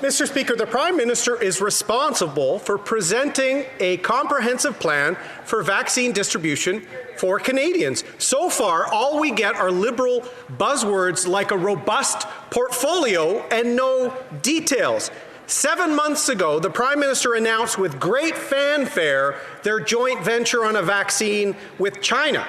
Mr. Speaker, the Prime Minister is responsible for presenting a comprehensive plan for vaccine distribution for Canadians. So far, all we get are Liberal buzzwords like a robust portfolio and no details. 7 months ago, the Prime Minister announced with great fanfare their joint venture on a vaccine with China.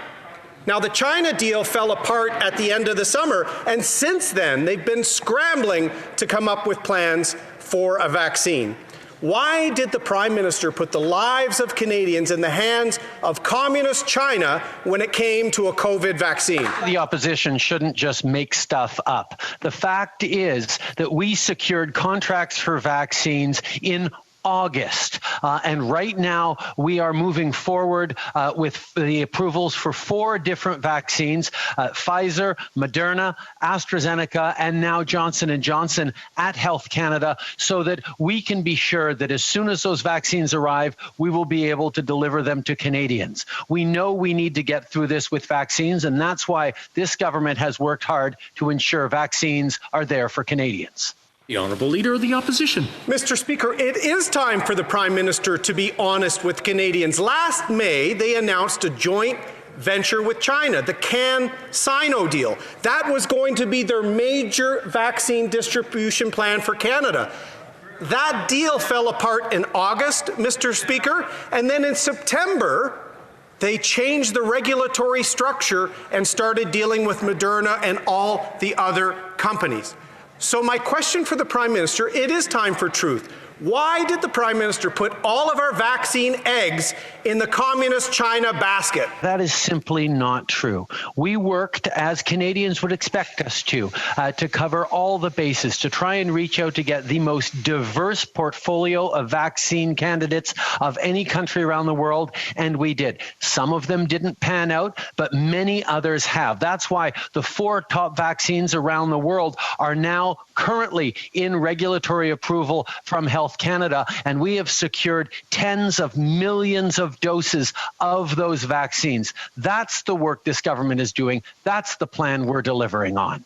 Now, the China deal fell apart at the end of the summer, and since then, they've been scrambling to come up with plans for a vaccine. Why did the Prime Minister put the lives of Canadians in the hands of communist China when it came to a COVID vaccine? The opposition shouldn't just make stuff up. The fact is that we secured contracts for vaccines in August. And right now, we are moving forward with the approvals for 4 different vaccines, Pfizer, Moderna, AstraZeneca, and now Johnson & Johnson at Health Canada, so that we can be sure that as soon as those vaccines arrive, we will be able to deliver them to Canadians. We know we need to get through this with vaccines, and that's why this government has worked hard to ensure vaccines are there for Canadians. The Honourable Leader of the Opposition. Mr. Speaker, it is time for the Prime Minister to be honest with Canadians. Last May, they announced a joint venture with China, the CanSino deal. That was going to be their major vaccine distribution plan for Canada. That deal fell apart in August, Mr. Speaker, and then in September, they changed the regulatory structure and started dealing with Moderna and all the other companies. So my question for the Prime Minister, it is time for truth. Why did the Prime Minister put all of our vaccine eggs in the communist China basket? That is simply not true. We worked, as Canadians would expect us to cover all the bases, to try and reach out to get the most diverse portfolio of vaccine candidates of any country around the world, and we did. Some of them didn't pan out, but many others have. That's why the 4 top vaccines around the world are now currently in regulatory approval from Health Canada, and we have secured tens of millions of doses of those vaccines. That's the work this government is doing. That's the plan we're delivering on.